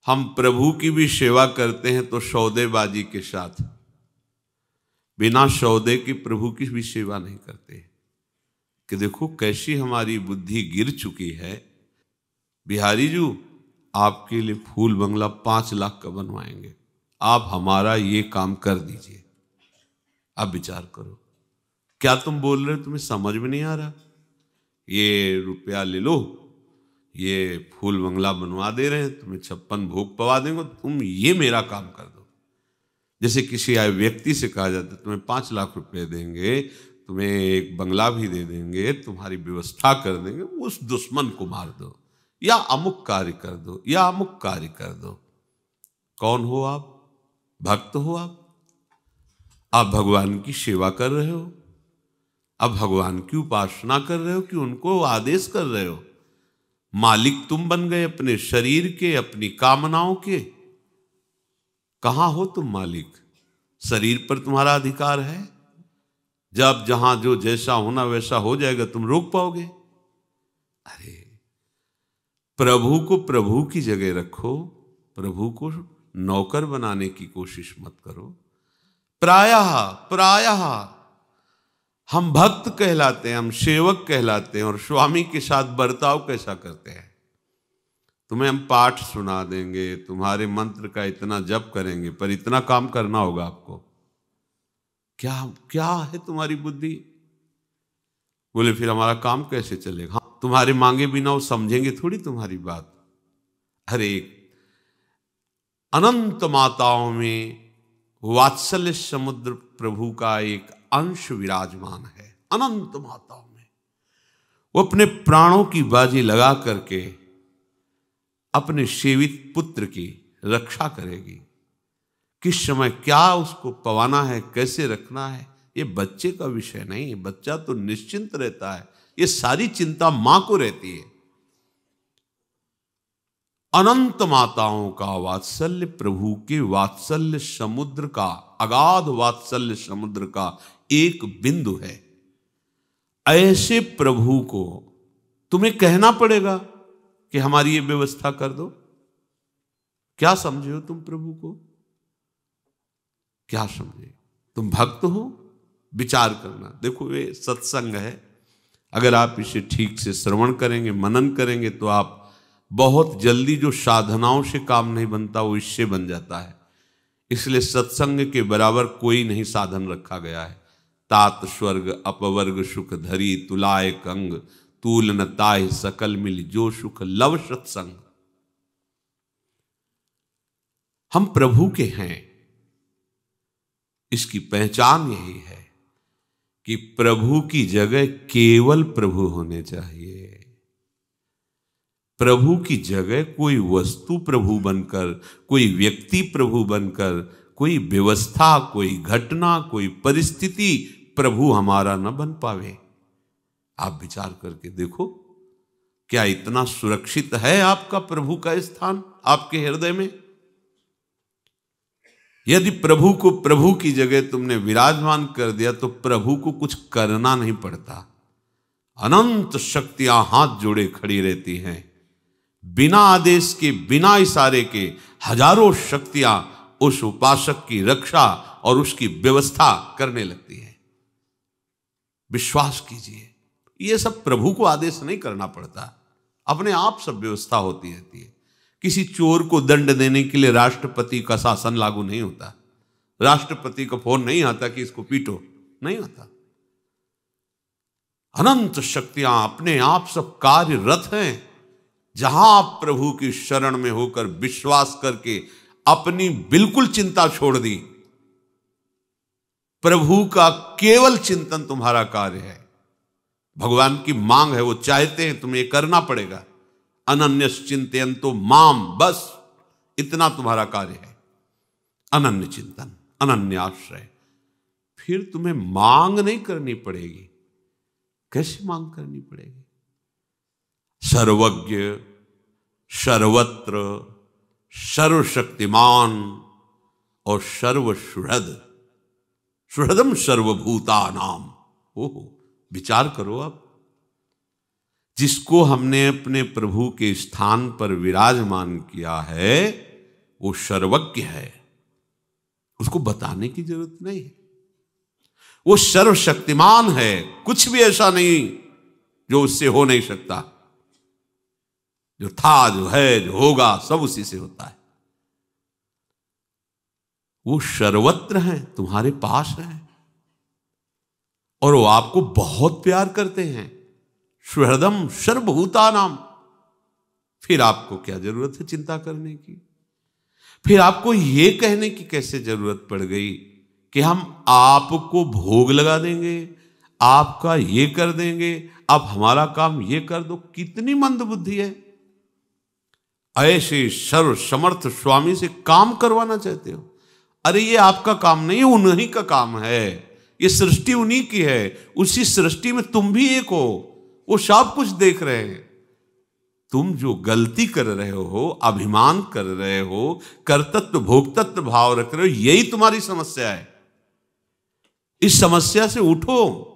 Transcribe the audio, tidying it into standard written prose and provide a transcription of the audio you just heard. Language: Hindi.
हम प्रभु की भी सेवा करते हैं तो सौदेबाजी के साथ, बिना सौदे के प्रभु की भी सेवा नहीं करते। कि देखो कैसी हमारी बुद्धि गिर चुकी है। बिहारी जी आपके लिए फूल बंगला 5 लाख का बनवाएंगे, आप हमारा ये काम कर दीजिए। आप विचार करो, क्या तुम बोल रहे हो, तुम्हें समझ में नहीं आ रहा? ये रुपया ले लो, ये फूल बंगला बनवा दे रहे हैं, तुम्हें 56 भोग पवा देंगे, तुम ये मेरा काम कर दो। जैसे किसी आए व्यक्ति से कहा जाता है तुम्हें 5 लाख रुपए देंगे, तुम्हें एक बंगला भी दे देंगे, तुम्हारी व्यवस्था कर देंगे, उस दुश्मन को मार दो या अमुक कार्य कर दो या अमुक कार्य कर दो। कौन हो आप? भक्त हो आप भगवान की सेवा कर रहे हो, आप भगवान की उपासना कर रहे हो कि उनको आदेश कर रहे हो? मालिक तुम बन गए अपने शरीर के, अपनी कामनाओं के। कहां हो तुम मालिक? शरीर पर तुम्हारा अधिकार है, जब जहां जो जैसा होना वैसा हो जाएगा, तुम रोक पाओगे? अरे प्रभु को प्रभु की जगह रखो, प्रभु को नौकर बनाने की कोशिश मत करो। प्रायः हम भक्त कहलाते हैं, हम सेवक कहलाते हैं, और स्वामी के साथ बर्ताव कैसा करते हैं? तुम्हें हम पाठ सुना देंगे, तुम्हारे मंत्र का इतना जप करेंगे, पर इतना काम करना होगा आपको। क्या क्या है तुम्हारी बुद्धि? बोले फिर हमारा काम कैसे चलेगा? हाँ, तुम्हारे मांगे बिना वो समझेंगे थोड़ी तुम्हारी बात। अरे अनंत माताओं में वात्सल्य समुद्र प्रभु का एक अंश विराजमान है। अनंत माताओं में वो अपने प्राणों की बाजी लगा करके अपने सेवित पुत्र की रक्षा करेगी। किस समय क्या उसको पवाना है, कैसे रखना है, ये बच्चे का विषय नहीं है। बच्चा तो निश्चिंत रहता है, ये सारी चिंता मां को रहती है। अनंत माताओं का वात्सल्य प्रभु के वात्सल्य समुद्र का, अगाध वात्सल्य समुद्र का एक बिंदु है। ऐसे प्रभु को तुम्हें कहना पड़ेगा कि हमारी ये व्यवस्था कर दो। क्या समझे हो तुम प्रभु को? क्या समझे? तुम भक्त हो? विचार करना। देखो ये सत्संग है, अगर आप इसे ठीक से श्रवण करेंगे, मनन करेंगे, तो आप बहुत जल्दी जो साधनाओं से काम नहीं बनता वो इससे बन जाता है। इसलिए सत्संग के बराबर कोई नहीं साधन रखा गया है। तात स्वर्ग अपवर्ग सुख धरी तुलाय कंग, तूल न ताहि सकल मिल जो सुख लव सत्संग। हम प्रभु के हैं, इसकी पहचान यही है कि प्रभु की जगह केवल प्रभु होने चाहिए। प्रभु की जगह कोई वस्तु प्रभु बनकर, कोई व्यक्ति प्रभु बनकर, कोई व्यवस्था, कोई घटना, कोई परिस्थिति प्रभु हमारा न बन पावे। आप विचार करके देखो, क्या इतना सुरक्षित है आपका प्रभु का स्थान आपके हृदय में? यदि प्रभु को प्रभु की जगह तुमने विराजमान कर दिया तो प्रभु को कुछ करना नहीं पड़ता। अनंत शक्तियां हाथ जोड़े खड़ी रहती हैं, बिना आदेश के, बिना इशारे के हजारों शक्तियां उस उपासक की रक्षा और उसकी व्यवस्था करने लगती हैं। विश्वास कीजिए, ये सब प्रभु को आदेश नहीं करना पड़ता, अपने आप सब व्यवस्था होती रहती है। किसी चोर को दंड देने के लिए राष्ट्रपति का शासन लागू नहीं होता, राष्ट्रपति का फोन नहीं आता कि इसको पीटो, नहीं आता। अनंत शक्तियां अपने आप सब कार्यरत हैं। जहां आप प्रभु की शरण में होकर विश्वास करके अपनी बिल्कुल चिंता छोड़ दी, प्रभु का केवल चिंतन तुम्हारा कार्य है। भगवान की मांग है, वो चाहते हैं तुम्हें करना पड़ेगा। अनन्यस चिंतयन्तो माम, बस इतना तुम्हारा कार्य है। अनन्य चिंतन, अनन्य आश्रय। फिर तुम्हें मांग नहीं करनी पड़ेगी। कैसे मांग करनी पड़ेगी? सर्वज्ञ, सर्वत्र, सर्वशक्तिमान और सर्वसुहृद, सुहृदम सर्वभूतानाम। ओहो, विचार करो आप, जिसको हमने अपने प्रभु के स्थान पर विराजमान किया है, वो सर्वज्ञ है, उसको बताने की जरूरत नहीं। वो सर्वशक्तिमान है, कुछ भी ऐसा नहीं जो उससे हो नहीं सकता। जो था, जो है, जो होगा, सब उसी से होता है। वो सर्वत्र है, तुम्हारे पास है, और वो आपको बहुत प्यार करते हैं। सुहृदम सर्वभूतानाम। फिर आपको क्या जरूरत है चिंता करने की? फिर आपको ये कहने की कैसे जरूरत पड़ गई कि हम आपको भोग लगा देंगे, आपका ये कर देंगे, आप हमारा काम ये कर दो? कितनी मंद बुद्धि है। ऐसे सर्व समर्थ स्वामी से काम करवाना चाहते हो? अरे ये आपका काम नहीं है, उन्हीं का काम है। ये सृष्टि उन्हीं की है, उसी सृष्टि में तुम भी एक हो, वो सब कुछ देख रहे हैं। तुम जो गलती कर रहे हो, अभिमान कर रहे हो, कर्तृत्व भोक्तृत्व भाव रख रहे हो, यही तुम्हारी समस्या है। इस समस्या से उठो।